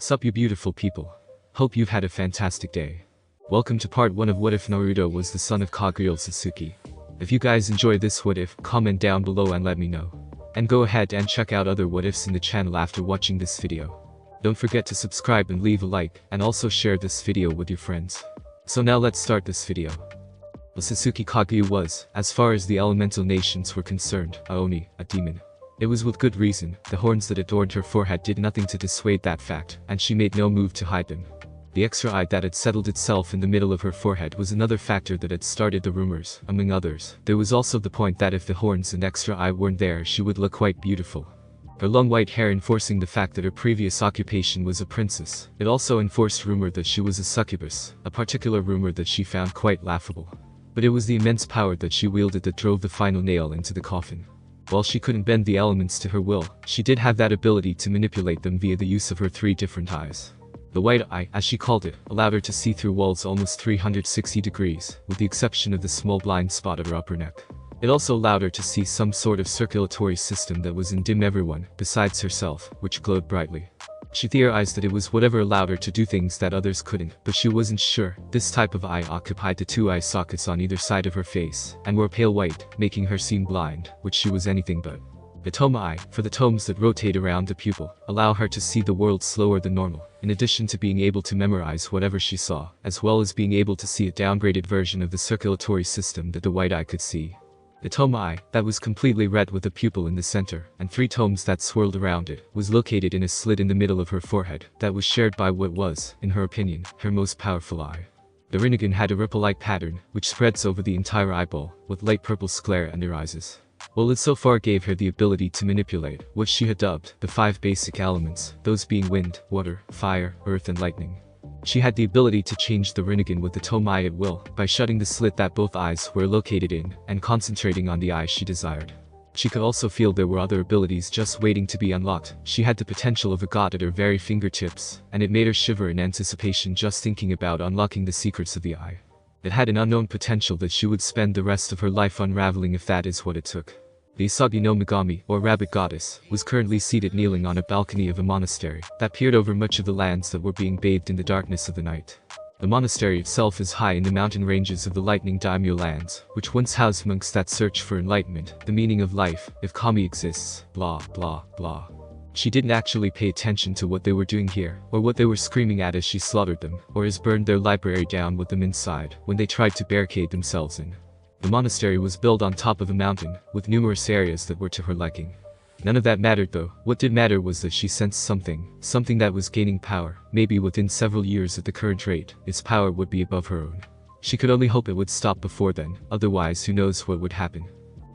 Sup you beautiful people. Hope you've had a fantastic day. Welcome to part 1 of What If Naruto was the son of Kagura Sasuke. If you guys enjoy this what if, comment down below and let me know. And go ahead and check out other what ifs in the channel after watching this video. Don't forget to subscribe and leave a like, and also share this video with your friends. So now let's start this video. The Sasuke Kagura was, as far as the elemental nations were concerned, Oni, a demon. It was with good reason. The horns that adorned her forehead did nothing to dissuade that fact, and she made no move to hide them. The extra eye that had settled itself in the middle of her forehead was another factor that had started the rumors, among others. There was also the point that if the horns and extra eye weren't there, she would look quite beautiful. Her long white hair enforcing the fact that her previous occupation was a princess. It also enforced rumor that she was a succubus, a particular rumor that she found quite laughable. But it was the immense power that she wielded that drove the final nail into the coffin. While she couldn't bend the elements to her will, she did have that ability to manipulate them via the use of her 3 different eyes. The white eye, as she called it, allowed her to see through walls almost 360 degrees, with the exception of the small blind spot at her upper neck. It also allowed her to see some sort of circulatory system that was in dim everyone, besides herself, which glowed brightly. She theorized that it was whatever allowed her to do things that others couldn't, but she wasn't sure. This type of eye occupied the 2 eye sockets on either side of her face, and were pale white, making her seem blind, which she was anything but. The Toma eye, for the tomes that rotate around the pupil, allow her to see the world slower than normal, in addition to being able to memorize whatever she saw, as well as being able to see a downgraded version of the circulatory system that the white eye could see. The Toma eye, that was completely red with a pupil in the center, and 3 tomes that swirled around it, was located in a slit in the middle of her forehead, that was shared by what was, in her opinion, her most powerful eye. The Rinnegan had a ripple-like pattern, which spreads over the entire eyeball, with light purple sclera under eyes. Well, it so far gave her the ability to manipulate what she had dubbed the 5 basic elements, those being wind, water, fire, earth and lightning. She had the ability to change the Rinnegan with the Toma eye at will, by shutting the slit that both eyes were located in, and concentrating on the eye she desired. She could also feel there were other abilities just waiting to be unlocked. She had the potential of a god at her very fingertips, and it made her shiver in anticipation just thinking about unlocking the secrets of the eye. It had an unknown potential that she would spend the rest of her life unraveling if that is what it took. The Isagi no Megami, or Rabbit Goddess, was currently seated kneeling on a balcony of a monastery that peered over much of the lands that were being bathed in the darkness of the night. The monastery itself is high in the mountain ranges of the Lightning Daimyo lands, which once housed monks that search for enlightenment, the meaning of life, if kami exists, blah blah blah. She didn't actually pay attention to what they were doing here, or what they were screaming at as she slaughtered them, or as burned their library down with them inside, when they tried to barricade themselves in. The monastery was built on top of a mountain, with numerous areas that were to her liking. None of that mattered though. What did matter was that she sensed something that was gaining power. Maybe within several years at the current rate, its power would be above her own. She could only hope it would stop before then, otherwise who knows what would happen.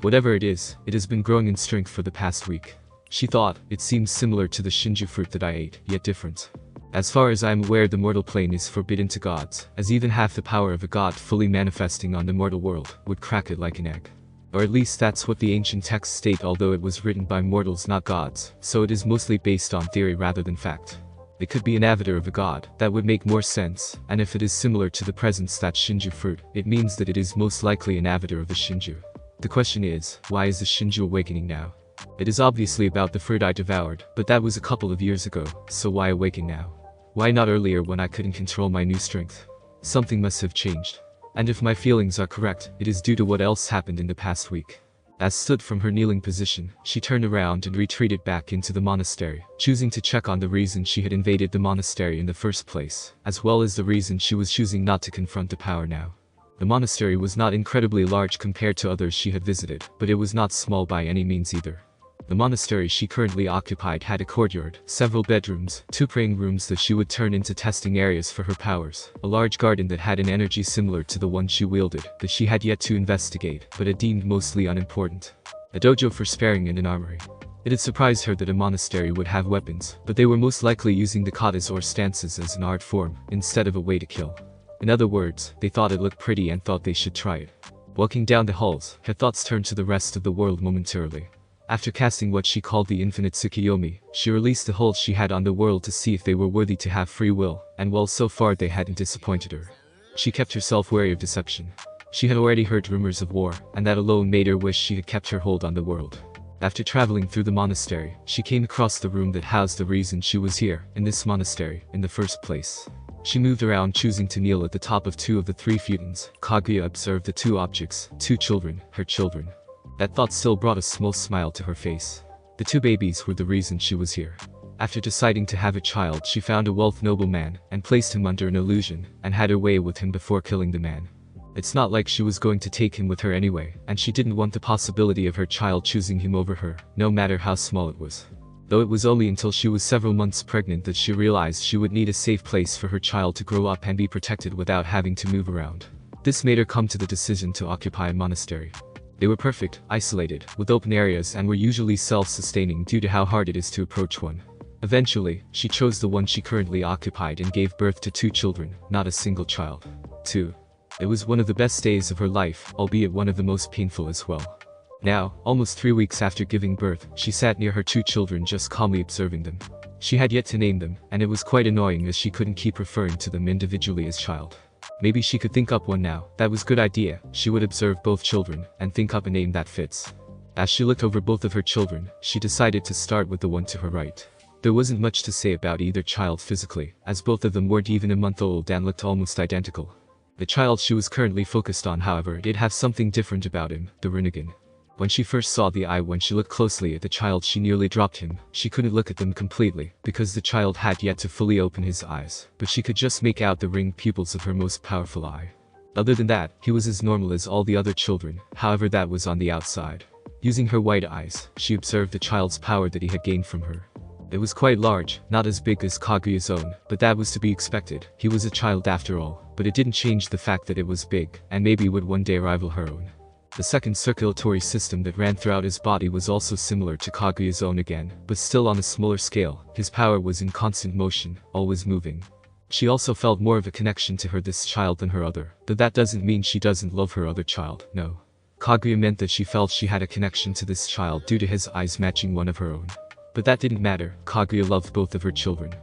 Whatever it is, it has been growing in strength for the past week. She thought, it seems similar to the Shinju fruit that I ate, yet different. As far as I am aware, the mortal plane is forbidden to gods, as even half the power of a god fully manifesting on the mortal world would crack it like an egg. Or at least that's what the ancient texts state, although it was written by mortals not gods, so it is mostly based on theory rather than fact. It could be an avatar of a god, that would make more sense, and if it is similar to the presence that Shinju fruit, it means that it is most likely an avatar of the Shinju. The question is, why is the Shinju awakening now? It is obviously about the fruit I devoured, but that was a couple of years ago, so why awaken now? Why not earlier when I couldn't control my new strength? Something must have changed. And if my feelings are correct, it is due to what else happened in the past week. As stood from her kneeling position, she turned around and retreated back into the monastery, choosing to check on the reason she had invaded the monastery in the first place, as well as the reason she was choosing not to confront the power now. The monastery was not incredibly large compared to others she had visited, but it was not small by any means either. The monastery she currently occupied had a courtyard, several bedrooms, 2 praying rooms that she would turn into testing areas for her powers, a large garden that had an energy similar to the one she wielded, that she had yet to investigate, but had deemed mostly unimportant. A dojo for sparring and an armory. It had surprised her that a monastery would have weapons, but they were most likely using the katas or stances as an art form, instead of a way to kill. In other words, they thought it looked pretty and thought they should try it. Walking down the halls, her thoughts turned to the rest of the world momentarily. After casting what she called the infinite Tsukiyomi, she released the hold she had on the world to see if they were worthy to have free will, and well, so far they hadn't disappointed her. She kept herself wary of deception. She had already heard rumors of war, and that alone made her wish she had kept her hold on the world. After traveling through the monastery, she came across the room that housed the reason she was here, in this monastery, in the first place. She moved around, choosing to kneel at the top of 2 of the 3 futons. Kaguya observed the 2 objects, 2 children, her children. That thought still brought a small smile to her face. The 2 babies were the reason she was here. After deciding to have a child, she found a wealth noble man, and placed him under an illusion, and had her way with him before killing the man. It's not like she was going to take him with her anyway, and she didn't want the possibility of her child choosing him over her, no matter how small it was. Though it was only until she was several months pregnant that she realized she would need a safe place for her child to grow up and be protected without having to move around. This made her come to the decision to occupy a monastery. They were perfect, isolated, with open areas, and were usually self-sustaining due to how hard it is to approach one. Eventually, she chose the one she currently occupied and gave birth to 2 children, not a single child. 2. It was one of the best days of her life, albeit one of the most painful as well. Now, almost 3 weeks after giving birth, she sat near her 2 children just calmly observing them. She had yet to name them, and it was quite annoying as she couldn't keep referring to them individually as child. Maybe she could think up one now. That was good idea. She would observe both children, and think up a name that fits. As she looked over both of her children, she decided to start with the one to her right. There wasn't much to say about either child physically, as both of them weren't even a month old and looked almost identical. The child she was currently focused on, however, did have something different about him, the Rinnegan. When she first saw the eye, when she looked closely at the child, she nearly dropped him. She couldn't look at them completely, because the child had yet to fully open his eyes, but she could just make out the ringed pupils of her most powerful eye. Other than that, he was as normal as all the other children, however that was on the outside. Using her white eyes, she observed the child's power that he had gained from her. It was quite large, not as big as Kaguya's own, but that was to be expected. He was a child after all, but it didn't change the fact that it was big, and maybe would one day rival her own. The second circulatory system that ran throughout his body was also similar to Kaguya's own again, but still on a smaller scale. His power was in constant motion, always moving. She also felt more of a connection to this child than her other, but that doesn't mean she doesn't love her other child, no. Kaguya meant that she felt she had a connection to this child due to his eyes matching one of her own. But that didn't matter. Kaguya loved both of her children.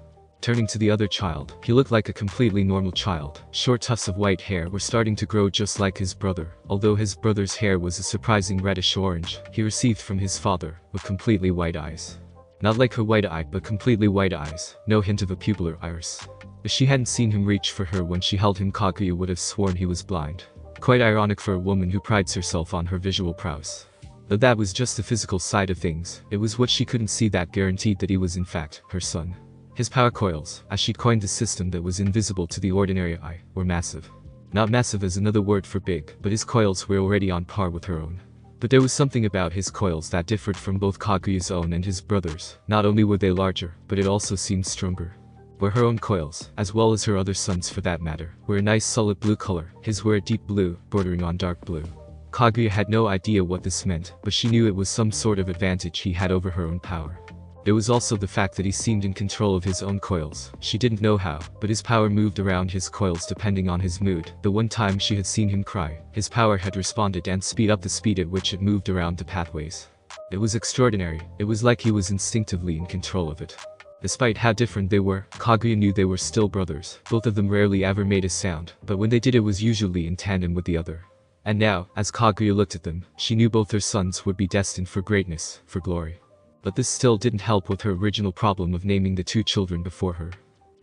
Turning to the other child, he looked like a completely normal child. Short tufts of white hair were starting to grow just like his brother. Although his brother's hair was a surprising reddish-orange, he received from his father, with completely white eyes. Not like her white eye, but completely white eyes, no hint of a pupillar iris. If she hadn't seen him reach for her when she held him, Kaguya would have sworn he was blind. Quite ironic for a woman who prides herself on her visual prowess. Though that was just the physical side of things, it was what she couldn't see that guaranteed that he was in fact her son. His power coils, as she'd coined the system that was invisible to the ordinary eye, were massive. Not massive as another word for big, but his coils were already on par with her own. But there was something about his coils that differed from both Kaguya's own and his brother's. Not only were they larger, but it also seemed stronger. Where her own coils, as well as her other son's for that matter, were a nice solid blue color, his were a deep blue, bordering on dark blue. Kaguya had no idea what this meant, but she knew it was some sort of advantage he had over her own power. There was also the fact that he seemed in control of his own coils. She didn't know how, but his power moved around his coils depending on his mood. The one time she had seen him cry, his power had responded and speed up the speed at which it moved around the pathways. It was extraordinary. It was like he was instinctively in control of it. Despite how different they were, Kaguya knew they were still brothers. Both of them rarely ever made a sound, but when they did, it was usually in tandem with the other. And now, as Kaguya looked at them, she knew both her sons would be destined for greatness, for glory. But this still didn't help with her original problem of naming the 2 children before her.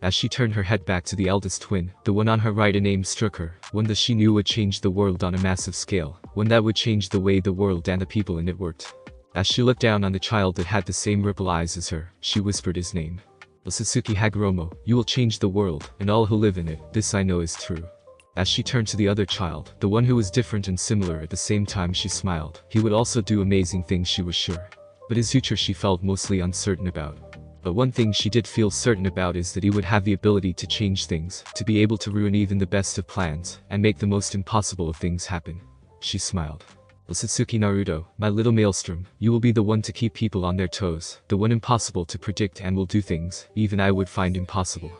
As she turned her head back to the eldest twin, the one on her right, a name struck her, one that she knew would change the world on a massive scale, one that would change the way the world and the people in it worked. As she looked down on the child that had the same ripple eyes as her, she whispered his name. Sasuke Hagoromo, you will change the world, and all who live in it, this I know is true. As she turned to the other child, the one who was different and similar at the same time, she smiled. He would also do amazing things, she was sure. But his future she felt mostly uncertain about. But one thing she did feel certain about is that he would have the ability to change things, to be able to ruin even the best of plans, and make the most impossible of things happen. She smiled. Sasuke Naruto, my little maelstrom, you will be the one to keep people on their toes, the one impossible to predict and will do things, even I would find impossible.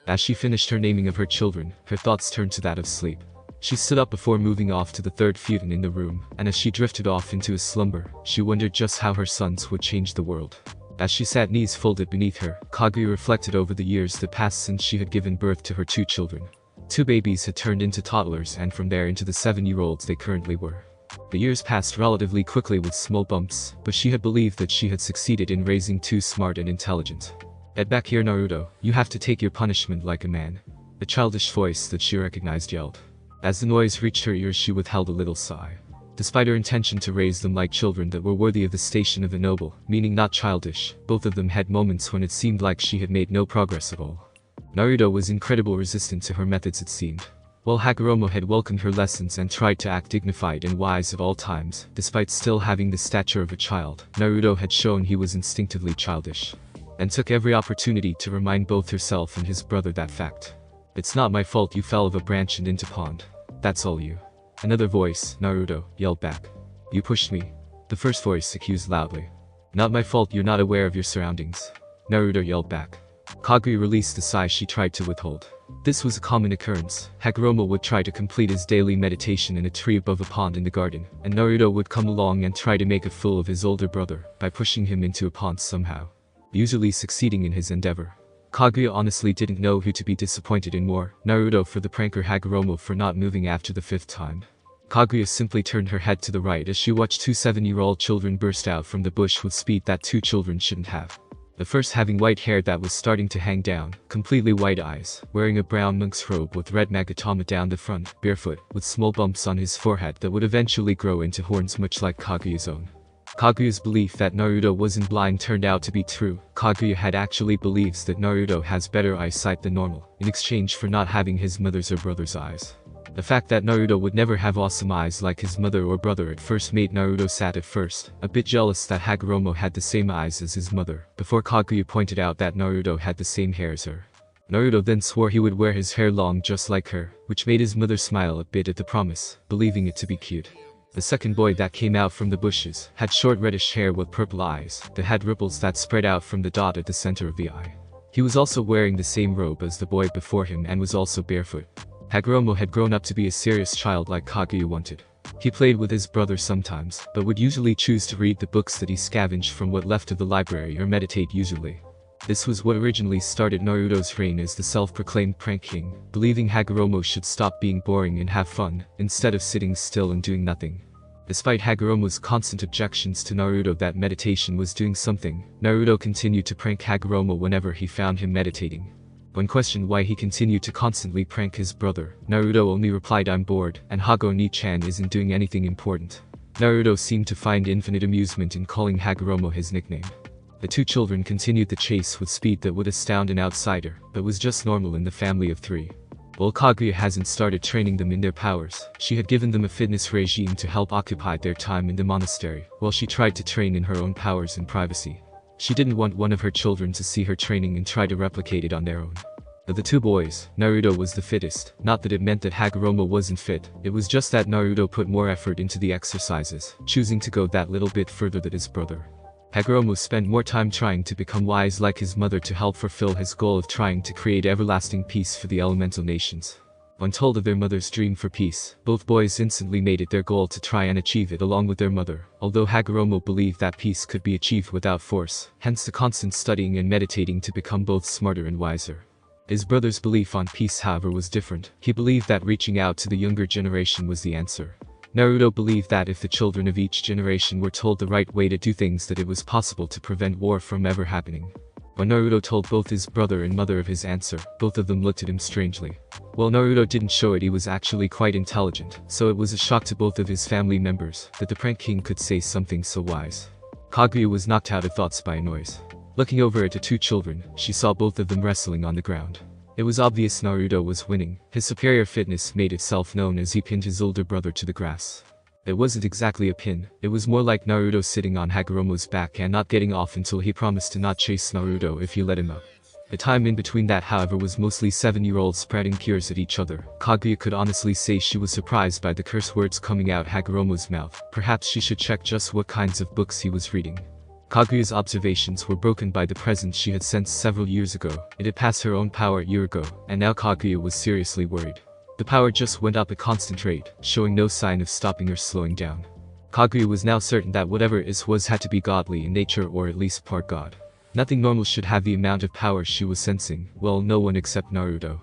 As she finished her naming of her children, her thoughts turned to that of sleep. She stood up before moving off to the third futon in the room, and as she drifted off into a slumber, she wondered just how her sons would change the world. As she sat knees folded beneath her, Kaguya reflected over the years that passed since she had given birth to her 2 children. 2 babies had turned into toddlers, and from there into the 7-year-olds they currently were. The years passed relatively quickly with small bumps, but she had believed that she had succeeded in raising two smart and intelligent. Get back here, Naruto, you have to take your punishment like a man. The childish voice that she recognized yelled. As the noise reached her ears, she withheld a little sigh. Despite her intention to raise them like children that were worthy of the station of a noble, meaning not childish, both of them had moments when it seemed like she had made no progress at all. Naruto was incredibly resistant to her methods, it seemed. While Hagoromo had welcomed her lessons and tried to act dignified and wise at all times, despite still having the stature of a child, Naruto had shown he was instinctively childish, and took every opportunity to remind both herself and his brother that fact. It's not my fault you fell off a branch and into pond. That's all you. Another voice, Naruto, yelled back. You pushed me. The first voice accused loudly. Not my fault you're not aware of your surroundings. Naruto yelled back. Kaguya released the sigh she tried to withhold. This was a common occurrence. Hagoromo would try to complete his daily meditation in a tree above a pond in the garden, and Naruto would come along and try to make a fool of his older brother by pushing him into a pond somehow, usually succeeding in his endeavor. Kaguya honestly didn't know who to be disappointed in more, Naruto for the prank or Hagoromo for not moving after the fifth time. Kaguya simply turned her head to the right as she watched two 7-year-old children burst out from the bush with speed that two children shouldn't have. The first having white hair that was starting to hang down, completely white eyes, wearing a brown monk's robe with red magatama down the front, barefoot, with small bumps on his forehead that would eventually grow into horns much like Kaguya's own. Kaguya's belief that Naruto wasn't blind turned out to be true. Kaguya had actually believes that Naruto has better eyesight than normal, in exchange for not having his mother's or brother's eyes. The fact that Naruto would never have awesome eyes like his mother or brother at first made Naruto sad at first, a bit jealous that Hagoromo had the same eyes as his mother, before Kaguya pointed out that Naruto had the same hair as her. Naruto then swore he would wear his hair long just like her, which made his mother smile a bit at the promise, believing it to be cute. The second boy that came out from the bushes had short reddish hair with purple eyes that had ripples that spread out from the dot at the center of the eye. He was also wearing the same robe as the boy before him and was also barefoot. Hagoromo had grown up to be a serious child like Kaguya wanted. He played with his brother sometimes, but would usually choose to read the books that he scavenged from what left of the library or meditate usually. This was what originally started Naruto's reign as the self-proclaimed prank king, believing Hagoromo should stop being boring and have fun, instead of sitting still and doing nothing. Despite Hagoromo's constant objections to Naruto that meditation was doing something, Naruto continued to prank Hagoromo whenever he found him meditating. When questioned why he continued to constantly prank his brother, Naruto only replied, "I'm bored, and Hago Ni-chan isn't doing anything important." Naruto seemed to find infinite amusement in calling Hagoromo his nickname. The two children continued the chase with speed that would astound an outsider, but was just normal in the family of three. While Kaguya hasn't started training them in their powers, she had given them a fitness regime to help occupy their time in the monastery, while she tried to train in her own powers in privacy. She didn't want one of her children to see her training and try to replicate it on their own. Of the two boys, Naruto was the fittest, not that it meant that Hagoromo wasn't fit, it was just that Naruto put more effort into the exercises, choosing to go that little bit further than his brother. Hagoromo spent more time trying to become wise like his mother to help fulfill his goal of trying to create everlasting peace for the elemental nations. When told of their mother's dream for peace, both boys instantly made it their goal to try and achieve it along with their mother, although Hagoromo believed that peace could be achieved without force, hence the constant studying and meditating to become both smarter and wiser. His brother's belief on peace, however, was different. He believed that reaching out to the younger generation was the answer. Naruto believed that if the children of each generation were told the right way to do things, that it was possible to prevent war from ever happening. When Naruto told both his brother and mother of his answer, both of them looked at him strangely. While Naruto didn't show it, he was actually quite intelligent, so it was a shock to both of his family members that the prank king could say something so wise. Kaguya was knocked out of thoughts by a noise. Looking over at the two children, she saw both of them wrestling on the ground. It was obvious Naruto was winning. His superior fitness made itself known as he pinned his older brother to the grass. It wasn't exactly a pin, it was more like Naruto sitting on Hagoromo's back and not getting off until he promised to not chase Naruto if he let him up. The time in between that, however, was mostly 7-year-olds spreading cures at each other. Kaguya could honestly say she was surprised by the curse words coming out Hagoromo's mouth. Perhaps she should check just what kinds of books he was reading. Kaguya's observations were broken by the presence she had sensed several years ago. It had passed her own power a year ago, and now Kaguya was seriously worried. The power just went up at constant rate, showing no sign of stopping or slowing down. Kaguya was now certain that whatever it was had to be godly in nature, or at least part god. Nothing normal should have the amount of power she was sensing, well, no one except Naruto.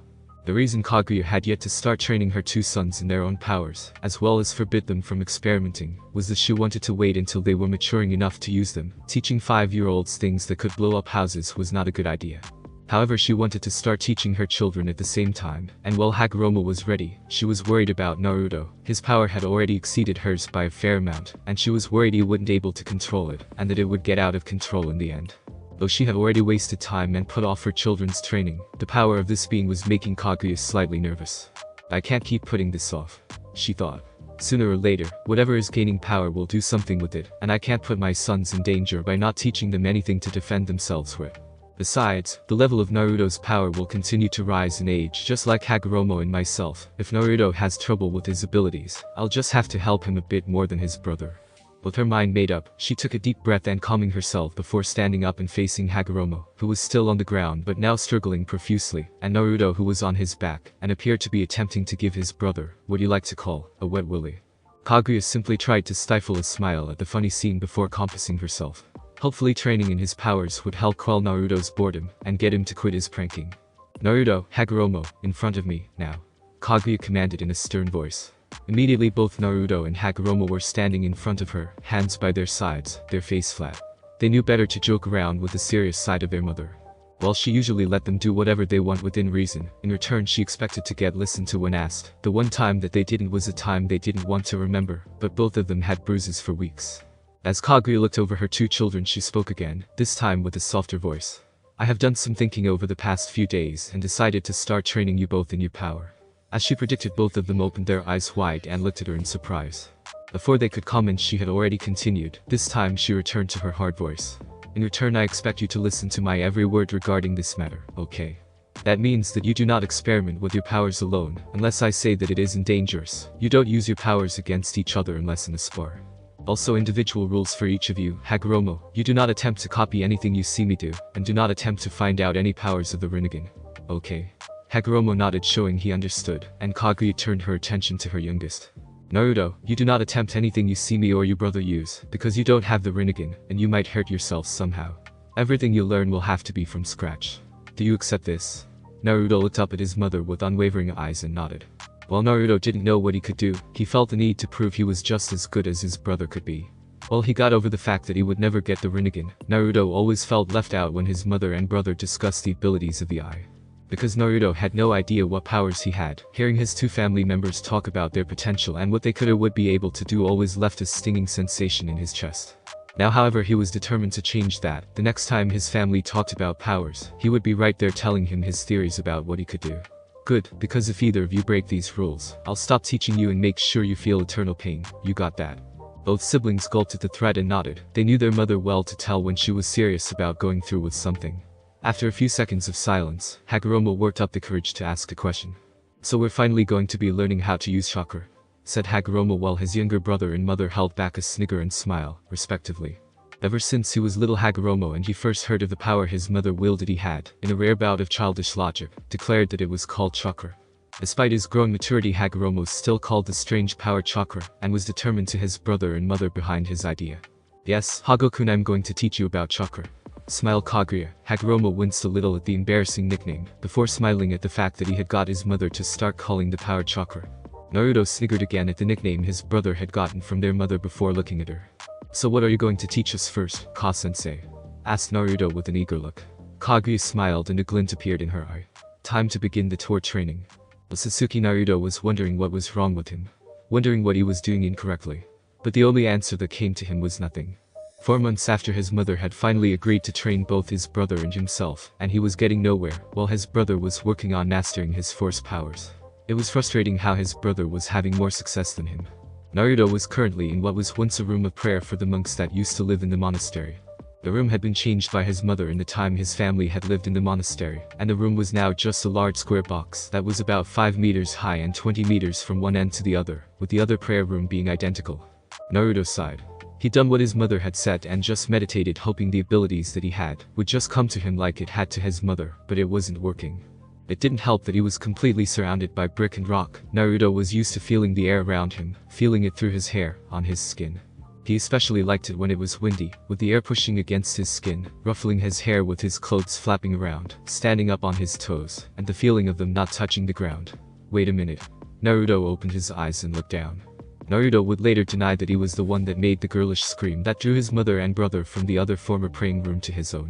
The reason Kaguya had yet to start training her two sons in their own powers, as well as forbid them from experimenting, was that she wanted to wait until they were maturing enough to use them. Teaching 5-year-olds things that could blow up houses was not a good idea. However, she wanted to start teaching her children at the same time, and while Hagoromo was ready, she was worried about Naruto. His power had already exceeded hers by a fair amount, and she was worried he wouldn't able to control it, and that it would get out of control in the end. Though she had already wasted time and put off her children's training, the power of this being was making Kaguya slightly nervous. I can't keep putting this off, she thought. Sooner or later, whatever is gaining power will do something with it, and I can't put my sons in danger by not teaching them anything to defend themselves with. Besides, the level of Naruto's power will continue to rise in age just like Hagoromo and myself. If Naruto has trouble with his abilities, I'll just have to help him a bit more than his brother. With her mind made up, she took a deep breath and calming herself before standing up and facing Hagoromo, who was still on the ground but now struggling profusely, and Naruto, who was on his back, and appeared to be attempting to give his brother, what you like to call, a wet willy. Kaguya simply tried to stifle a smile at the funny scene before compassing herself. Hopefully training in his powers would help quell Naruto's boredom, and get him to quit his pranking. Naruto, Hagoromo, in front of me, now. Kaguya commanded in a stern voice. Immediately both Naruto and Hagoromo were standing in front of her, hands by their sides, their face flat. They knew better to joke around with the serious side of their mother. While she usually let them do whatever they want within reason, in return she expected to get listened to when asked. The one time that they didn't was a time they didn't want to remember, but both of them had bruises for weeks. As Kaguya looked over her two children, she spoke again, this time with a softer voice. I have done some thinking over the past few days and decided to start training you both in your power. As she predicted, both of them opened their eyes wide and looked at her in surprise. Before they could comment, she had already continued. This time she returned to her hard voice. In return, I expect you to listen to my every word regarding this matter, okay? That means that you do not experiment with your powers alone, unless I say that it isn't dangerous. You don't use your powers against each other unless in a spar. Also, individual rules for each of you. Hagoromo, you do not attempt to copy anything you see me do, and do not attempt to find out any powers of the Rinnegan. Okay? Hagoromo nodded, showing he understood, and Kaguya turned her attention to her youngest. Naruto, you do not attempt anything you see me or your brother use, because you don't have the Rinnegan, and you might hurt yourself somehow. Everything you learn will have to be from scratch. Do you accept this? Naruto looked up at his mother with unwavering eyes and nodded. While Naruto didn't know what he could do, he felt the need to prove he was just as good as his brother could be. While he got over the fact that he would never get the Rinnegan, Naruto always felt left out when his mother and brother discussed the abilities of the eye. Because Naruto had no idea what powers he had, hearing his two family members talk about their potential and what they could or would be able to do always left a stinging sensation in his chest. Now, however, he was determined to change that. The next time his family talked about powers, he would be right there telling him his theories about what he could do. Good, because if either of you break these rules, I'll stop teaching you and make sure you feel eternal pain. You got that? Both siblings gulped at the threat and nodded. They knew their mother well to tell when she was serious about going through with something. After a few seconds of silence, Hagoromo worked up the courage to ask a question. So we're finally going to be learning how to use chakra, said Hagoromo while his younger brother and mother held back a snigger and smile, respectively. Ever since he was little Hagoromo and he first heard of the power his mother wielded, he had, in a rare bout of childish logic, declared that it was called chakra. Despite his growing maturity, Hagoromo still called the strange power chakra, and was determined to his brother and mother behind his idea. Yes, Hago-kun, I'm going to teach you about chakra, smiled Kaguya. Hagoromo winced a little at the embarrassing nickname, before smiling at the fact that he had got his mother to start calling the power chakra. Naruto sniggered again at the nickname his brother had gotten from their mother before looking at her. So what are you going to teach us first, Ka-sensei? Asked Naruto with an eager look. Kaguya smiled and a glint appeared in her eye. Time to begin the tour training. But Sasuke Naruto was wondering what was wrong with him. Wondering what he was doing incorrectly. But the only answer that came to him was nothing. 4 months after his mother had finally agreed to train both his brother and himself, and he was getting nowhere, while his brother was working on mastering his force powers. It was frustrating how his brother was having more success than him. Naruto was currently in what was once a room of prayer for the monks that used to live in the monastery. The room had been changed by his mother in the time his family had lived in the monastery, and the room was now just a large square box that was about 5 meters high and 20 meters from one end to the other, with the other prayer room being identical. Naruto sighed. He'd done what his mother had said and just meditated, hoping the abilities that he had would just come to him like it had to his mother, but it wasn't working. It didn't help that he was completely surrounded by brick and rock. Naruto was used to feeling the air around him, feeling it through his hair, on his skin. He especially liked it when it was windy, with the air pushing against his skin, ruffling his hair with his clothes flapping around, standing up on his toes, and the feeling of them not touching the ground. Wait a minute. Naruto opened his eyes and looked down. Naruto would later deny that he was the one that made the girlish scream that drew his mother and brother from the other former praying room to his own.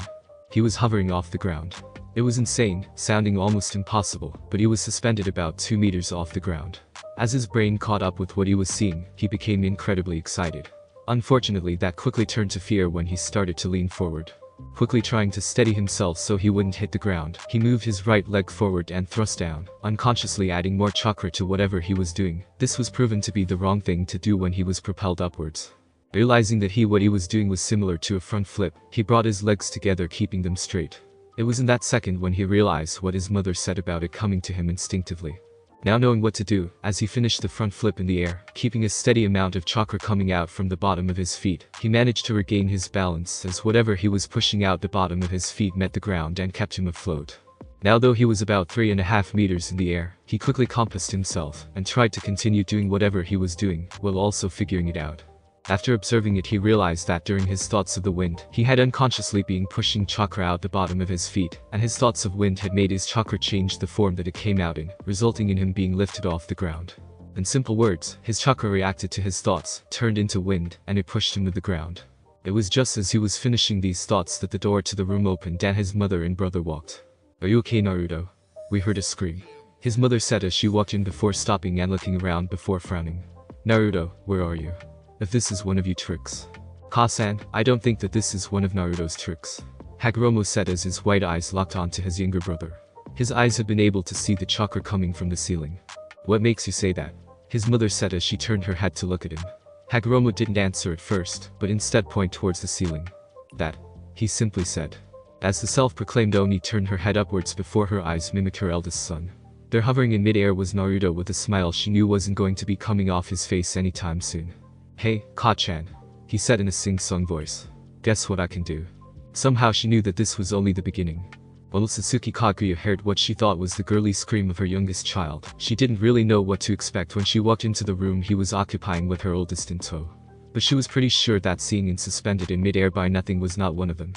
He was hovering off the ground. It was insane, sounding almost impossible, but he was suspended about 2 meters off the ground. As his brain caught up with what he was seeing, he became incredibly excited. Unfortunately, that quickly turned to fear when he started to lean forward. Quickly trying to steady himself so he wouldn't hit the ground, he moved his right leg forward and thrust down, unconsciously adding more chakra to whatever he was doing. This was proven to be the wrong thing to do when he was propelled upwards. Realizing that what he was doing was similar to a front flip, he brought his legs together, keeping them straight. It was in that second when he realized what his mother said about it coming to him instinctively. Now knowing what to do, as he finished the front flip in the air, keeping a steady amount of chakra coming out from the bottom of his feet, he managed to regain his balance as whatever he was pushing out the bottom of his feet met the ground and kept him afloat. Now though he was about 3.5 meters in the air, he quickly compassed himself and tried to continue doing whatever he was doing, while also figuring it out. After observing it, he realized that during his thoughts of the wind, he had unconsciously been pushing chakra out the bottom of his feet, and his thoughts of wind had made his chakra change the form that it came out in, resulting in him being lifted off the ground. In simple words, his chakra reacted to his thoughts, turned into wind, and it pushed him to the ground. It was just as he was finishing these thoughts that the door to the room opened and his mother and brother walked. "Are you okay, Naruto?" We heard a scream. His mother said as she walked in before stopping and looking around before frowning. "Naruto, where are you? If this is one of your tricks." "Kasan, I don't think that this is one of Naruto's tricks," Hagoromo said as his white eyes locked onto his younger brother. His eyes had been able to see the chakra coming from the ceiling. "What makes you say that?" his mother said as she turned her head to look at him. Hagoromo didn't answer at first, but instead pointed towards the ceiling. "That," he simply said. As the self-proclaimed Oni turned her head upwards before her eyes mimicked her eldest son. There hovering in mid-air was Naruto with a smile she knew wasn't going to be coming off his face anytime soon. "Hey, Ka-chan," he said in a sing-song voice. "Guess what I can do?" Somehow she knew that this was only the beginning. While Sasuke Kaguya heard what she thought was the girly scream of her youngest child, she didn't really know what to expect when she walked into the room he was occupying with her oldest in tow. But she was pretty sure that seeing him suspended in mid-air by nothing was not one of them.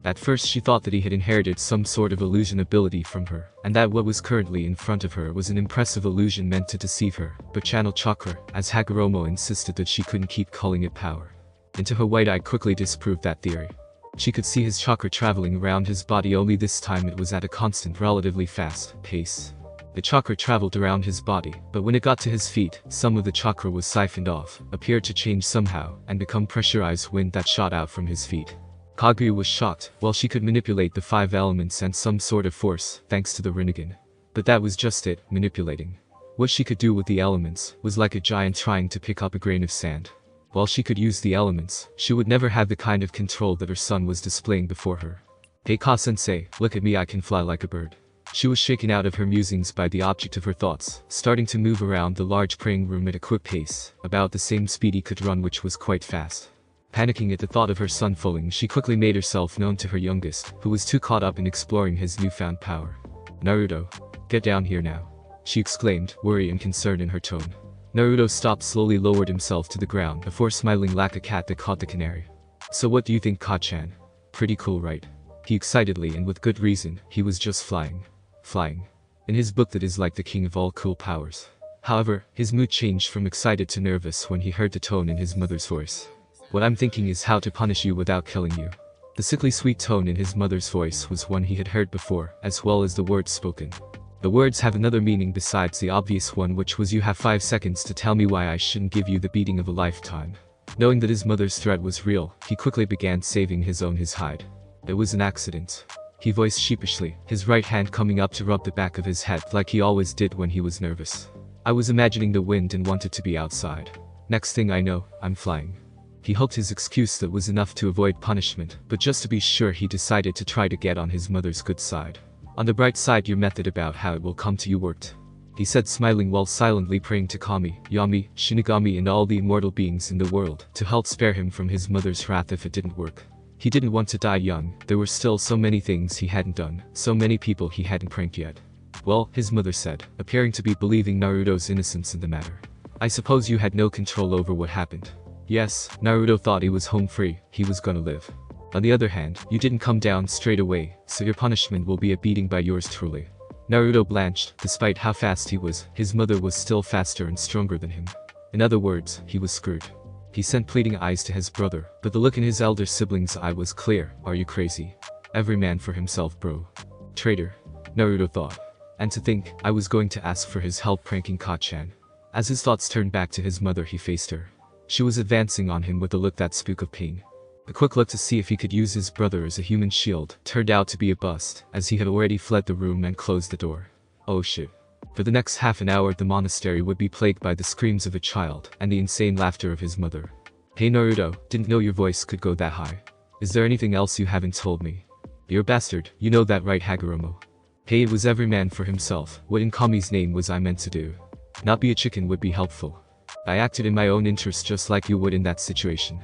At first she thought that he had inherited some sort of illusion ability from her, and that what was currently in front of her was an impressive illusion meant to deceive her, but channel chakra, as Hagoromo insisted that she couldn't keep calling it power. Into her white eye quickly disproved that theory. She could see his chakra traveling around his body, only this time it was at a constant, relatively fast pace. The chakra traveled around his body, but when it got to his feet, some of the chakra was siphoned off, appeared to change somehow, and become pressurized wind that shot out from his feet. Kaguya was shocked. While she could manipulate the 5 elements and some sort of force, thanks to the Rinnegan. But that was just it, manipulating. What she could do with the elements was like a giant trying to pick up a grain of sand. While she could use the elements, she would never have the kind of control that her son was displaying before her. "Hey Ka-sensei, look at me, I can fly like a bird." She was shaken out of her musings by the object of her thoughts, starting to move around the large praying room at a quick pace, about the same speed he could run, which was quite fast. Panicking at the thought of her son falling, she quickly made herself known to her youngest, who was too caught up in exploring his newfound power. "Naruto, get down here now," she exclaimed, worry and concern in her tone. Naruto stopped, slowly lowered himself to the ground before smiling like a cat that caught the canary. "So what do you think, Ka-chan? Pretty cool, right?" He excitedly, and with good reason. He was just flying. Flying. In his book that is like the king of all cool powers. However, his mood changed from excited to nervous when he heard the tone in his mother's voice. "What I'm thinking is how to punish you without killing you." The sickly sweet tone in his mother's voice was one he had heard before, as well as the words spoken. The words have another meaning besides the obvious one, which was, "You have 5 seconds to tell me why I shouldn't give you the beating of a lifetime." Knowing that his mother's threat was real, he quickly began saving his hide. "It was an accident," he voiced sheepishly, his right hand coming up to rub the back of his head like he always did when he was nervous. "I was imagining the wind and wanted to be outside. Next thing I know, I'm flying." He hoped his excuse that was enough to avoid punishment, but just to be sure he decided to try to get on his mother's good side. "On the bright side, your method about how it will come to you worked," he said, smiling while silently praying to Kami, Yami, Shinigami and all the immortal beings in the world to help spare him from his mother's wrath if it didn't work. He didn't want to die young. There were still so many things he hadn't done, so many people he hadn't pranked yet. "Well," his mother said, appearing to be believing Naruto's innocence in the matter. "I suppose you had no control over what happened." Yes, Naruto thought he was home free, he was gonna live. On the other hand, you didn't come down straight away, so your punishment will be a beating by yours truly. Naruto blanched. Despite how fast he was, his mother was still faster and stronger than him. In other words, he was screwed. He sent pleading eyes to his brother, but the look in his elder sibling's eye was clear. Are you crazy? Every man for himself, bro. Traitor. Naruto thought. And to think, I was going to ask for his help pranking Kacchan. As his thoughts turned back to his mother, he faced her. She was advancing on him with a look that spoke of pain. A quick look to see if he could use his brother as a human shield turned out to be a bust, as he had already fled the room and closed the door. Oh shit. For the next half an hour the monastery would be plagued by the screams of a child and the insane laughter of his mother. Hey Naruto, didn't know your voice could go that high. Is there anything else you haven't told me? You're a bastard, you know that right Hagoromo? Hey, it was every man for himself. What in Kami's name was I meant to do? Not be a chicken would be helpful. I acted in my own interest just like you would in that situation.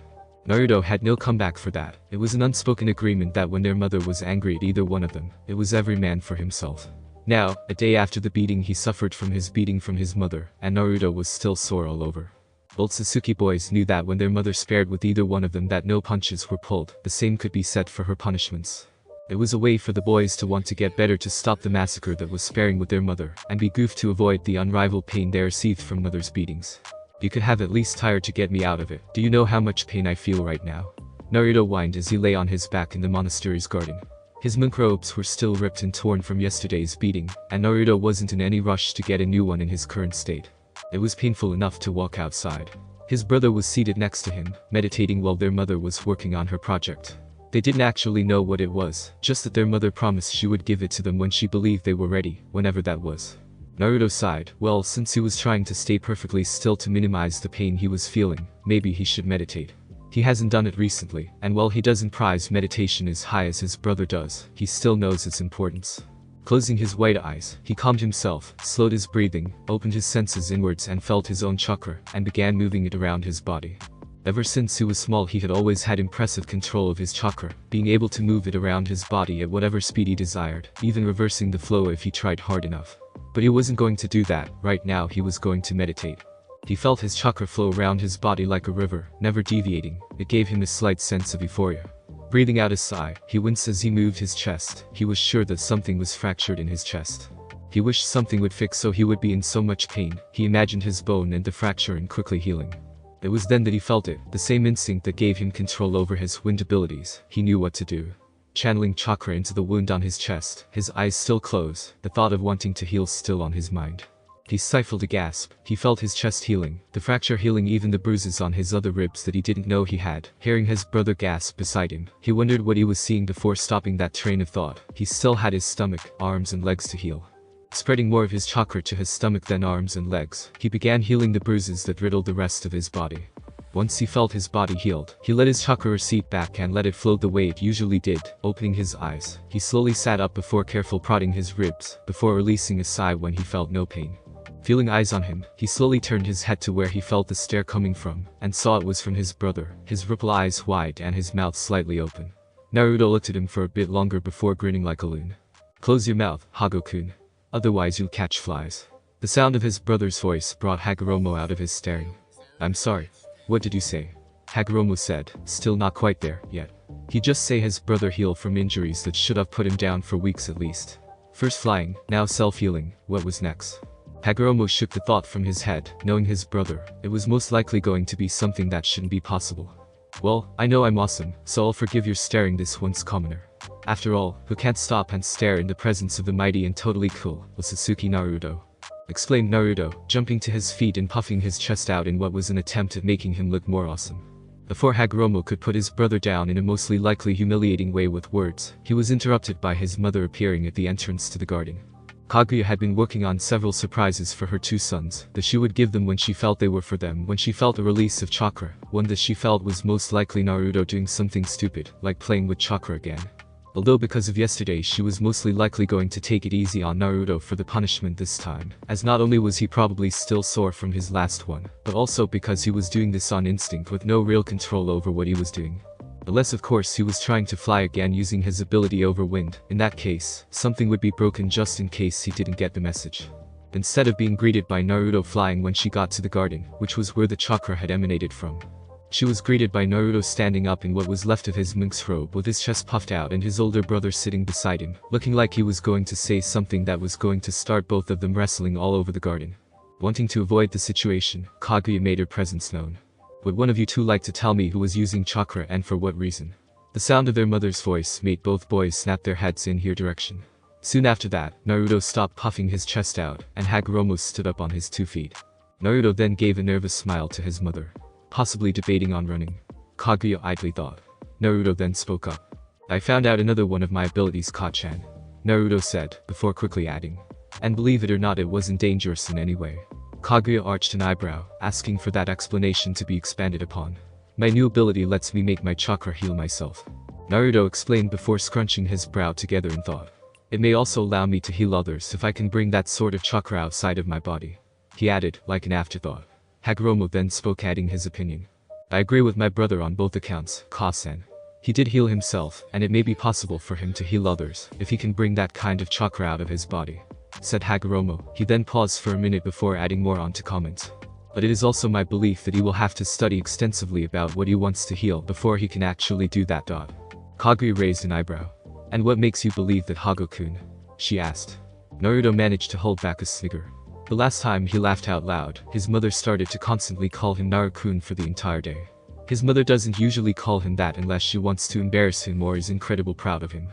Naruto had no comeback for that. It was an unspoken agreement that when their mother was angry at either one of them, it was every man for himself. Now, a day after the beating he suffered from his beating from his mother, and Naruto was still sore all over. Both Sasuke boys knew that when their mother spared with either one of them that no punches were pulled, the same could be said for her punishments. It was a way for the boys to want to get better to stop the massacre that was sparing with their mother, and be goofed to avoid the unrivaled pain they received from mother's beatings. You could have at least tired to get me out of it. Do you know how much pain I feel right now? Naruto whined as he lay on his back in the monastery's garden. His monk robes were still ripped and torn from yesterday's beating, and Naruto wasn't in any rush to get a new one in his current state. It was painful enough to walk outside. His brother was seated next to him, meditating while their mother was working on her project. They didn't actually know what it was, just that their mother promised she would give it to them when she believed they were ready, whenever that was. Naruto sighed. Well, since he was trying to stay perfectly still to minimize the pain he was feeling, maybe he should meditate. He hasn't done it recently, and while he doesn't prize meditation as high as his brother does, he still knows its importance. Closing his white eyes, he calmed himself, slowed his breathing, opened his senses inwards and felt his own chakra, and began moving it around his body. Ever since he was small he had always had impressive control of his chakra, being able to move it around his body at whatever speed he desired, even reversing the flow if he tried hard enough. But he wasn't going to do that. Right now he was going to meditate. He felt his chakra flow around his body like a river, never deviating. It gave him a slight sense of euphoria. Breathing out a sigh, he winced as he moved his chest. He was sure that something was fractured in his chest. He wished something would fix so he would be in so much pain. He imagined his bone and the fracture and quickly healing. It was then that he felt it, the same instinct that gave him control over his wind abilities. He knew what to do. Channeling chakra into the wound on his chest, his eyes still closed, the thought of wanting to heal still on his mind. He stifled a gasp. He felt his chest healing, the fracture healing, even the bruises on his other ribs that he didn't know he had. Hearing his brother gasp beside him, he wondered what he was seeing before stopping that train of thought. He still had his stomach, arms and legs to heal. Spreading more of his chakra to his stomach then arms and legs, he began healing the bruises that riddled the rest of his body. Once he felt his body healed, he let his chakra recede back and let it flow the way it usually did. Opening his eyes, he slowly sat up before careful prodding his ribs, before releasing a sigh when he felt no pain. Feeling eyes on him, he slowly turned his head to where he felt the stare coming from, and saw it was from his brother, his ripple eyes wide and his mouth slightly open. Naruto looked at him for a bit longer before grinning like a loon. Close your mouth, Hago-kun. Otherwise you'll catch flies. The sound of his brother's voice brought Hagoromo out of his staring. I'm sorry. What did you say? Hagoromo said, still not quite there yet. He just say his brother healed from injuries that should have put him down for weeks at least. First flying, now self-healing. What was next? Hagoromo shook the thought from his head. Knowing his brother, it was most likely going to be something that shouldn't be possible. Well, I know I'm awesome, so I'll forgive your staring this once commoner. After all, who can't stop and stare in the presence of the mighty and totally cool, was Sasuke Naruto. Exclaimed Naruto, jumping to his feet and puffing his chest out in what was an attempt at making him look more awesome. Before Hagoromo could put his brother down in a mostly likely humiliating way with words, he was interrupted by his mother appearing at the entrance to the garden. Kaguya had been working on several surprises for her two sons, that she would give them when she felt they were for them, when she felt a release of chakra. One that she felt was most likely Naruto doing something stupid, like playing with chakra again. Although because of yesterday she was mostly likely going to take it easy on Naruto for the punishment this time, as not only was he probably still sore from his last one, but also because he was doing this on instinct with no real control over what he was doing. Unless of course he was trying to fly again using his ability over wind. In that case, something would be broken just in case he didn't get the message. Instead of being greeted by Naruto flying when she got to the garden, which was where the chakra had emanated from, She was greeted by Naruto standing up in what was left of his monk's robe with his chest puffed out and his older brother sitting beside him, looking like he was going to say something that was going to start both of them wrestling all over the garden. Wanting to avoid the situation, Kaguya made her presence known. Would one of you two like to tell me who was using chakra and for what reason? The sound of their mother's voice made both boys snap their heads in her direction. Soon after that, Naruto stopped puffing his chest out, and Hagoromo stood up on his 2 feet. Naruto then gave a nervous smile to his mother, possibly debating on running. Kaguya idly thought. Naruto then spoke up. I found out another one of my abilities, Kacchan, Naruto said, before quickly adding. And believe it or not, it wasn't dangerous in any way. Kaguya arched an eyebrow, asking for that explanation to be expanded upon. My new ability lets me make my chakra heal myself, Naruto explained before scrunching his brow together in thought. It may also allow me to heal others if I can bring that sort of chakra outside of my body, he added, like an afterthought. Hagoromo then spoke, adding his opinion. I agree with my brother on both accounts, Kasen. He did heal himself, and it may be possible for him to heal others if he can bring that kind of chakra out of his body, said Hagoromo. He then paused for a minute before adding more on to comment. But it is also my belief that he will have to study extensively about what he wants to heal before he can actually do that. Kaguya raised an eyebrow. And what makes you believe that, Hago-kun? She asked. Naruto managed to hold back a snigger. The last time he laughed out loud, his mother started to constantly call him Naru-kun for the entire day. His mother doesn't usually call him that unless she wants to embarrass him or is incredibly proud of him.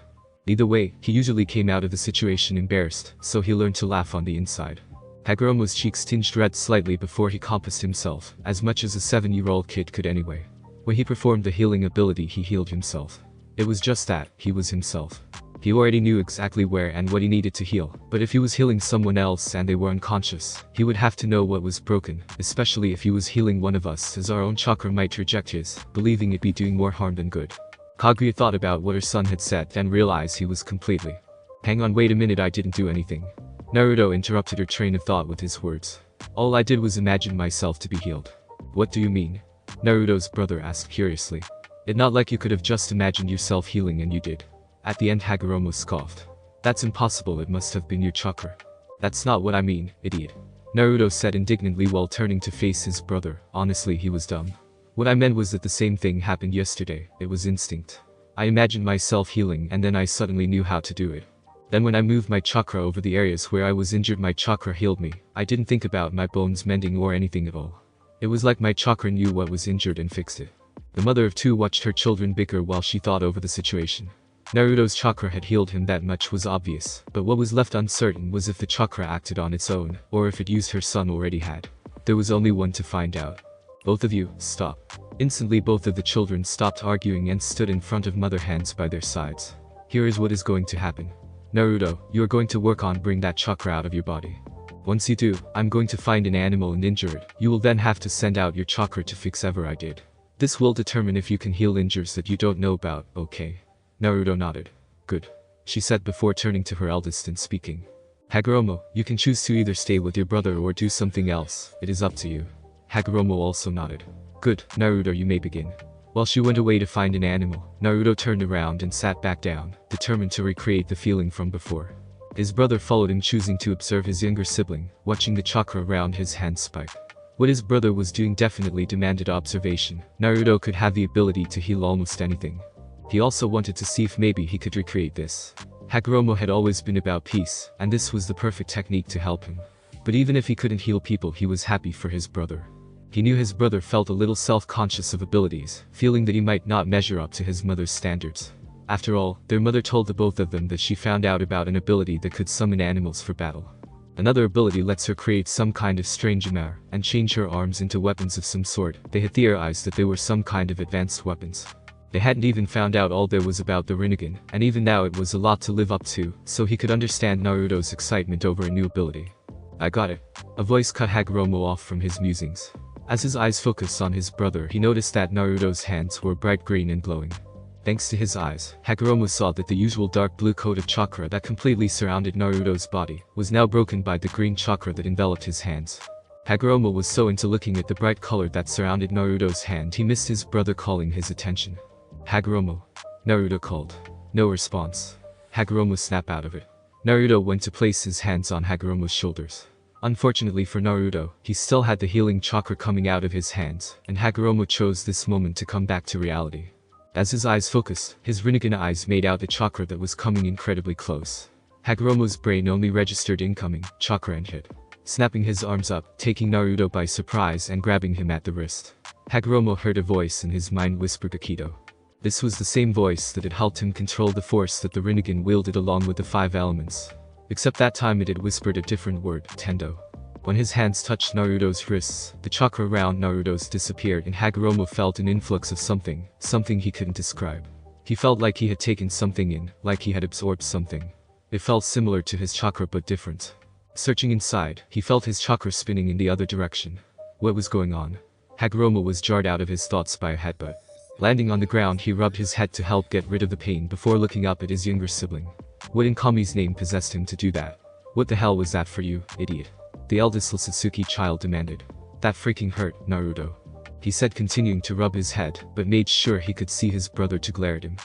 Either way, he usually came out of the situation embarrassed, so he learned to laugh on the inside. Hagoromo's cheeks tinged red slightly before he composed himself, as much as a 7-year-old kid could anyway. When he performed the healing ability, he healed himself. It was just that, he was himself. He already knew exactly where and what he needed to heal, but if he was healing someone else and they were unconscious, he would have to know what was broken, especially if he was healing one of us, as our own chakra might reject his, believing it be doing more harm than good. Kaguya thought about what her son had said, then realized he was completely. Hang on, wait a minute, I didn't do anything. Naruto interrupted her train of thought with his words. All I did was imagine myself to be healed. What do you mean? Naruto's brother asked curiously. It's not like you could have just imagined yourself healing and you did. At the end, Hagoromo scoffed. That's impossible, it must have been your chakra. That's not what I mean, idiot, Naruto said indignantly while turning to face his brother. Honestly, he was dumb. What I meant was that the same thing happened yesterday. It was instinct. I imagined myself healing and then I suddenly knew how to do it. Then when I moved my chakra over the areas where I was injured, my chakra healed me. I didn't think about my bones mending or anything at all. It was like my chakra knew what was injured and fixed it. The mother of two watched her children bicker while she thought over the situation. Naruto's chakra had healed him, that much was obvious, but what was left uncertain was if the chakra acted on its own, or if it used her son already had. There was only one to find out. Both of you, stop. Instantly both of the children stopped arguing and stood in front of Mother, hands by their sides. Here is what is going to happen. Naruto, you are going to work on bring that chakra out of your body. Once you do, I'm going to find an animal and injure it. You will then have to send out your chakra to fix whatever I did. This will determine if you can heal injuries that you don't know about, okay? Naruto nodded. Good, she said before turning to her eldest and speaking. Hagoromo, you can choose to either stay with your brother or do something else. It is up to you. Hagoromo also nodded. Good, Naruto, you may begin. While she went away to find an animal, Naruto turned around and sat back down, determined to recreate the feeling from before. His brother followed him, choosing to observe his younger sibling, watching the chakra around his hand spike. What his brother was doing definitely demanded observation. Naruto could have the ability to heal almost anything. He also wanted to see if maybe he could recreate this. Hagoromo had always been about peace, and this was the perfect technique to help him. But even if he couldn't heal people, he was happy for his brother. He knew his brother felt a little self-conscious of abilities, feeling that he might not measure up to his mother's standards. After all, their mother told the both of them that she found out about an ability that could summon animals for battle. Another ability lets her create some kind of strange amar and change her arms into weapons of some sort. They had theorized that they were some kind of advanced weapons. They hadn't even found out all there was about the Rinnegan, and even now it was a lot to live up to, so he could understand Naruto's excitement over a new ability. I got it. A voice cut Hagoromo off from his musings. As his eyes focused on his brother, he noticed that Naruto's hands were bright green and glowing. Thanks to his eyes, Hagoromo saw that the usual dark blue coat of chakra that completely surrounded Naruto's body was now broken by the green chakra that enveloped his hands. Hagoromo was so into looking at the bright color that surrounded Naruto's hand he missed his brother calling his attention. Hagoromo, Naruto called. No response. Hagoromo snapped out of it. Naruto went to place his hands on Hagoromo's shoulders. Unfortunately for Naruto, he still had the healing chakra coming out of his hands, and Hagoromo chose this moment to come back to reality. As his eyes focused, his Rinnegan eyes made out the chakra that was coming incredibly close. Hagoromo's brain only registered incoming chakra and hit, snapping his arms up, taking Naruto by surprise and grabbing him at the wrist. Hagoromo heard a voice in his mind whisper Gakido. This was the same voice that had helped him control the force that the Rinnegan wielded along with the 5 elements. Except that time it had whispered a different word, Tendo. When his hands touched Naruto's wrists, the chakra around Naruto's disappeared and Hagoromo felt an influx of something he couldn't describe. He felt like he had taken something in, like he had absorbed something. It felt similar to his chakra but different. Searching inside, he felt his chakra spinning in the other direction. What was going on? Hagoromo was jarred out of his thoughts by a headbutt. Landing on the ground, he rubbed his head to help get rid of the pain before looking up at his younger sibling. What in Kami's name possessed him to do that? What the hell was that for you, idiot? The eldest Sasuke child demanded. That freaking hurt, Naruto. He said, continuing to rub his head, but made sure he could see his brother to glare at him.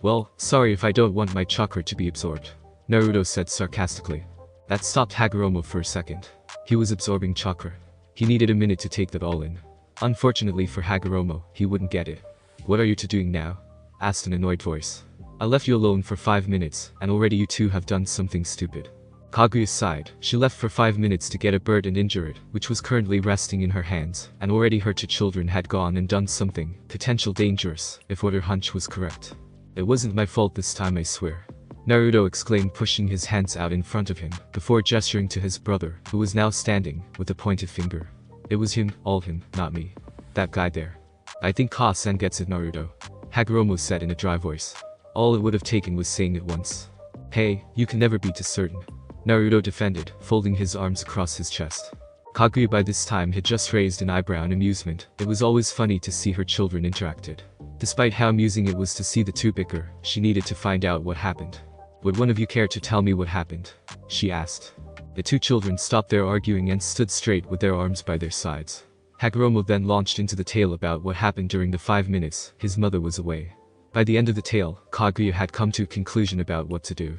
Well, sorry if I don't want my chakra to be absorbed, Naruto said sarcastically. That stopped Hagoromo for a second. He was absorbing chakra. He needed a minute to take that all in. Unfortunately for Hagoromo, he wouldn't get it. What are you two doing now? Asked an annoyed voice. I left you alone for 5 minutes, and already you two have done something stupid. Kaguya sighed. She left for 5 minutes to get a bird and injure it, which was currently resting in her hands, and already her 2 children had gone and done something potential dangerous, if what her hunch was correct. It wasn't my fault this time, I swear, Naruto exclaimed, pushing his hands out in front of him, before gesturing to his brother, who was now standing, with a pointed finger. It was him, all him, not me. That guy there. I think Ka-san gets it, Naruto, Hagoromo said in a dry voice. All it would have taken was saying it once. Hey, you can never be too certain, Naruto defended, folding his arms across his chest. Kaguya by this time had just raised an eyebrow in amusement. It was always funny to see her children interacted. Despite how amusing it was to see the two bicker, she needed to find out what happened. Would one of you care to tell me what happened? She asked. The 2 children stopped their arguing and stood straight with their arms by their sides. Hagoromo then launched into the tale about what happened during the 5 minutes his mother was away. By the end of the tale, Kaguya had come to a conclusion about what to do.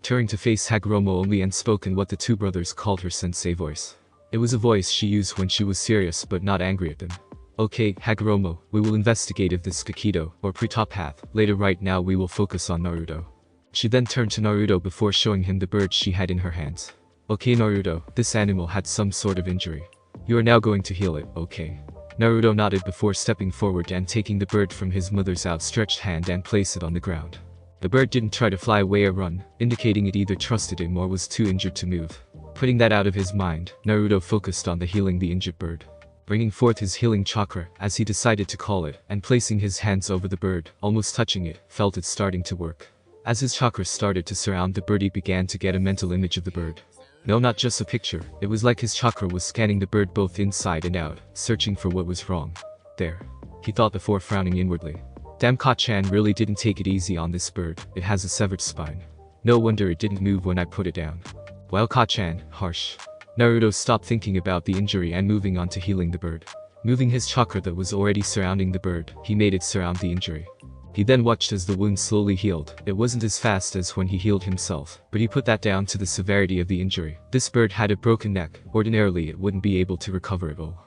Turning to face Hagoromo only and spoke in what the 2 brothers called her sensei voice. It was a voice she used when she was serious but not angry at them. Okay, Hagoromo, we will investigate if this Gakido, or pre-top path, later. Right now we will focus on Naruto. She then turned to Naruto before showing him the bird she had in her hands. Okay Naruto, this animal had some sort of injury. You are now going to heal it, okay? Naruto nodded before stepping forward and taking the bird from his mother's outstretched hand and place it on the ground. The bird didn't try to fly away or run, indicating it either trusted him or was too injured to move. Putting that out of his mind, Naruto focused on healing the injured bird. Bringing forth his healing chakra, as he decided to call it, and placing his hands over the bird, almost touching it, felt it starting to work. As his chakra started to surround the bird, he began to get a mental image of the bird. No, not just a picture, it was like his chakra was scanning the bird both inside and out, searching for what was wrong. There, he thought before frowning inwardly. Damn, Ka-chan really didn't take it easy on this bird. It has a severed spine. No wonder it didn't move when I put it down. Well, Ka-chan, harsh. Naruto stopped thinking about the injury and moving on to healing the bird. Moving his chakra that was already surrounding the bird, he made it surround the injury. He then watched as the wound slowly healed. It wasn't as fast as when he healed himself, but he put that down to the severity of the injury. This bird had a broken neck. Ordinarily it wouldn't be able to recover at all.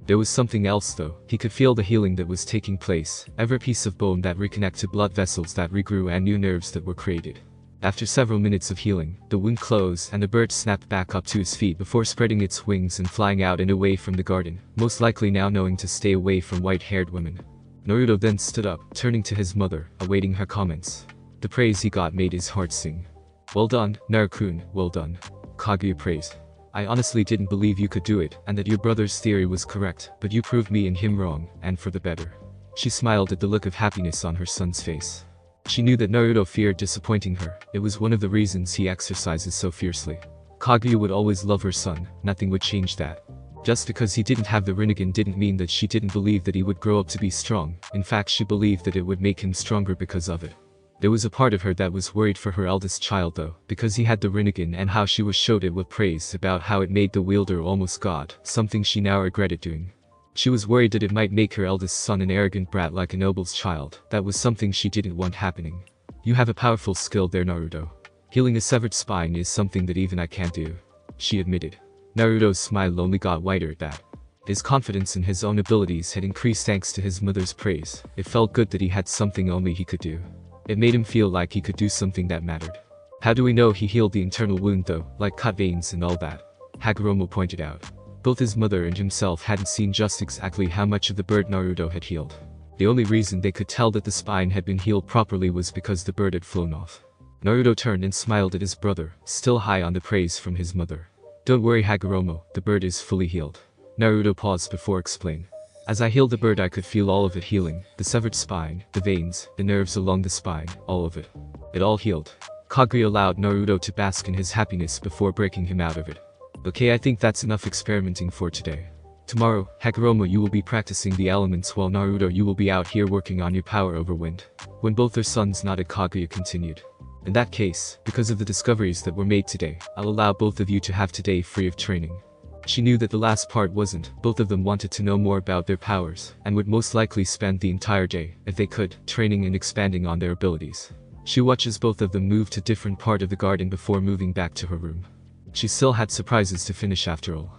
There was something else though. He could feel the healing that was taking place. Every piece of bone that reconnected, blood vessels that regrew, and new nerves that were created. After several minutes of healing, the wound closed and the bird snapped back up to his feet before spreading its wings and flying out and away from the garden, most likely now knowing to stay away from white-haired women. Naruto then stood up, turning to his mother, awaiting her comments. The praise he got made his heart sing. Well done, Naru-kun, well done, Kaguya praised. I honestly didn't believe you could do it, and that your brother's theory was correct, but you proved me and him wrong, and for the better. She smiled at the look of happiness on her son's face. She knew that Naruto feared disappointing her. It was one of the reasons he exercises so fiercely. Kaguya would always love her son, nothing would change that. Just because he didn't have the Rinnegan didn't mean that she didn't believe that he would grow up to be strong. In fact, she believed that it would make him stronger because of it. There was a part of her that was worried for her eldest child though, because he had the Rinnegan and how she was showed it with praise about how it made the wielder almost god, something she now regretted doing. She was worried that it might make her eldest son an arrogant brat like a noble's child. That was something she didn't want happening. You have a powerful skill there, Naruto. Healing a severed spine is something that even I can't do, she admitted. Naruto's smile only got wider at that. His confidence in his own abilities had increased thanks to his mother's praise. It felt good that he had something only he could do. It made him feel like he could do something that mattered. How do we know he healed the internal wound though, like cut veins and all that? Hagoromo pointed out. Both his mother and himself hadn't seen just exactly how much of the bird Naruto had healed. The only reason they could tell that the spine had been healed properly was because the bird had flown off. Naruto turned and smiled at his brother, still high on the praise from his mother. Don't worry Hagoromo, the bird is fully healed. Naruto paused before explaining. As I healed the bird I could feel all of it healing, the severed spine, the veins, the nerves along the spine, all of it. It all healed. Kaguya allowed Naruto to bask in his happiness before breaking him out of it. Okay, I think that's enough experimenting for today. Tomorrow, Hagoromo, you will be practicing the elements while Naruto, you will be out here working on your power over wind. When both their sons nodded, Kaguya continued. In that case, because of the discoveries that were made today, I'll allow both of you to have today free of training. She knew that the last part wasn't. Both of them wanted to know more about their powers, and would most likely spend the entire day, if they could, training and expanding on their abilities. She watches both of them move to different part of the garden before moving back to her room. She still had surprises to finish after all.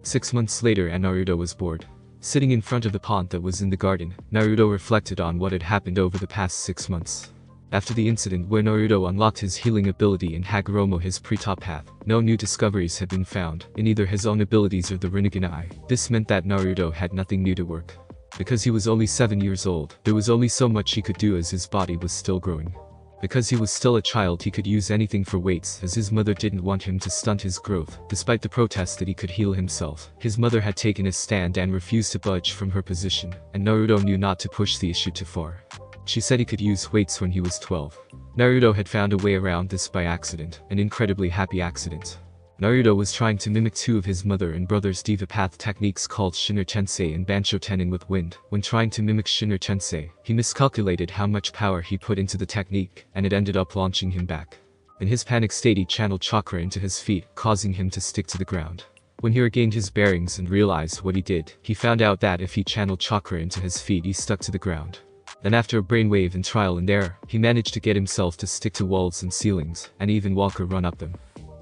6 months later and Naruto was bored. Sitting in front of the pond that was in the garden, Naruto reflected on what had happened over the past 6 months. After the incident where Naruto unlocked his healing ability and Hagoromo his pre-top path, no new discoveries had been found in either his own abilities or the Rinnegan Eye. This meant that Naruto had nothing new to work. Because he was only 7 years old, there was only so much he could do as his body was still growing. Because he was still a child he could use anything for weights as his mother didn't want him to stunt his growth. Despite the protests that he could heal himself, his mother had taken a stand and refused to budge from her position, and Naruto knew not to push the issue too far. She said he could use weights when he was 12. Naruto had found a way around this by accident, an incredibly happy accident. Naruto was trying to mimic two of his mother and brother's Diva Path techniques called Shinra Tensei and Bansho Tenin with wind. When trying to mimic Shinra Tensei, he miscalculated how much power he put into the technique, and it ended up launching him back. In his panic state he channeled chakra into his feet, causing him to stick to the ground. When he regained his bearings and realized what he did, he found out that if he channeled chakra into his feet he stuck to the ground. Then after a brainwave and trial and error, he managed to get himself to stick to walls and ceilings, and even walk or run up them.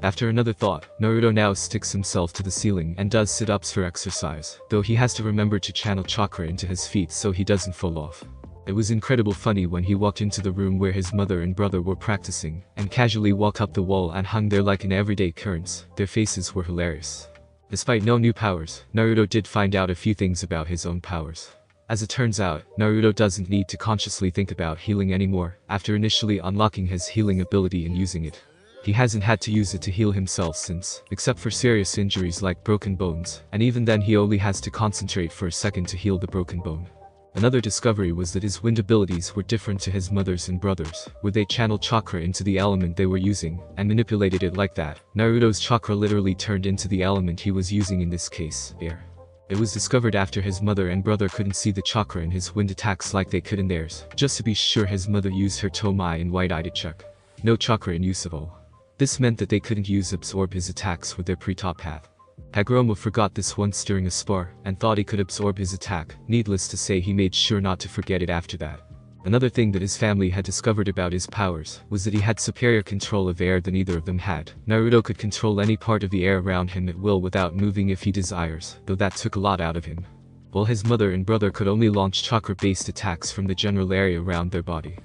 After another thought, Naruto now sticks himself to the ceiling and does sit-ups for exercise, though he has to remember to channel chakra into his feet so he doesn't fall off. It was incredible funny when he walked into the room where his mother and brother were practicing, and casually walked up the wall and hung there like an everyday occurrence. Their faces were hilarious. Despite no new powers, Naruto did find out a few things about his own powers. As it turns out, Naruto doesn't need to consciously think about healing anymore, after initially unlocking his healing ability and using it. He hasn't had to use it to heal himself since, except for serious injuries like broken bones, and even then he only has to concentrate for a second to heal the broken bone. Another discovery was that his wind abilities were different to his mother's and brother's, where they channeled chakra into the element they were using, and manipulated it like that. Naruto's chakra literally turned into the element he was using in this case, air. It was discovered after his mother and brother couldn't see the chakra in his wind attacks like they could in theirs. Just to be sure, his mother used her Tomai and White Eye to check. No chakra in use at all. This meant that they couldn't absorb his attacks with their pre-top path. Hagoromo forgot this once during a spar, and thought he could absorb his attack. Needless to say, he made sure not to forget it after that. Another thing that his family had discovered about his powers was that he had superior control of air than either of them had. Naruto could control any part of the air around him at will without moving if he desires, though that took a lot out of him. While his mother and brother could only launch chakra-based attacks from the general area around their body.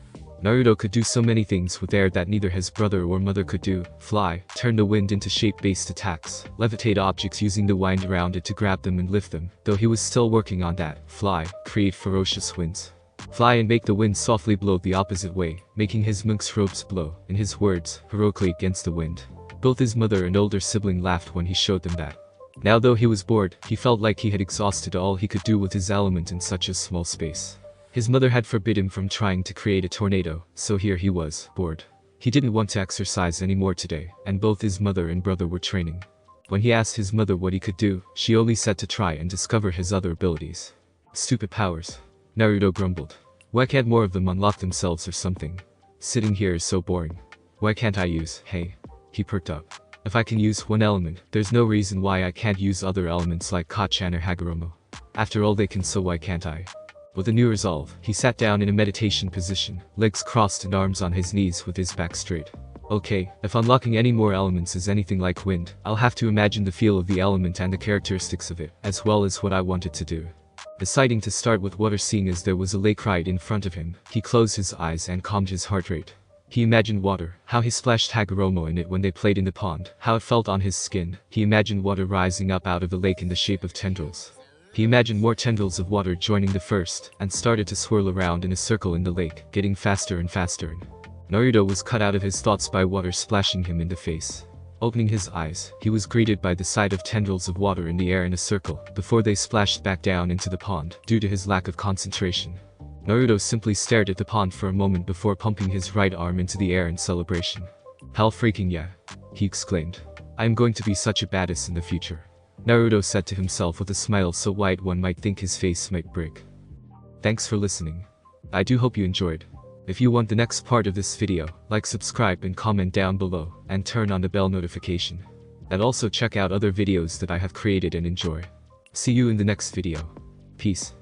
Naruto could do so many things with air that neither his brother or mother could do: fly, turn the wind into shape-based attacks, levitate objects using the wind around it to grab them and lift them, though he was still working on that. Fly, create ferocious winds. Fly and make the wind softly blow the opposite way, making his monk's robes blow, in his words, heroically against the wind. Both his mother and older sibling laughed when he showed them that. Now though he was bored, he felt like he had exhausted all he could do with his element in such a small space. His mother had forbidden him from trying to create a tornado, so here he was, bored. He didn't want to exercise anymore today, and both his mother and brother were training. When he asked his mother what he could do, she only said to try and discover his other abilities. Stupid powers. Naruto grumbled. Why can't more of them unlock themselves or something? Sitting here is so boring. Why can't I use, hey? He perked up. If I can use one element, there's no reason why I can't use other elements like Kacchan or Hagoromo. After all they can, so why can't I? With a new resolve, he sat down in a meditation position, legs crossed and arms on his knees with his back straight. Okay, if unlocking any more elements is anything like wind, I'll have to imagine the feel of the element and the characteristics of it, as well as what I want it to do. Deciding to start with water, seeing as there was a lake right in front of him, he closed his eyes and calmed his heart rate. He imagined water, how he splashed Hagoromo in it when they played in the pond, how it felt on his skin. He imagined water rising up out of the lake in the shape of tendrils. He imagined more tendrils of water joining the first, and started to swirl around in a circle in the lake, getting faster and faster. Naruto was cut out of his thoughts by water splashing him in the face. Opening his eyes, he was greeted by the sight of tendrils of water in the air in a circle, before they splashed back down into the pond, due to his lack of concentration. Naruto simply stared at the pond for a moment before pumping his right arm into the air in celebration. Hell freaking yeah, he exclaimed. I am going to be such a badass in the future. Naruto said to himself with a smile so wide one might think his face might break. Thanks for listening. I do hope you enjoyed. If you want the next part of this video, like, subscribe and comment down below, and turn on the bell notification. And also check out other videos that I have created and enjoy. See you in the next video. Peace.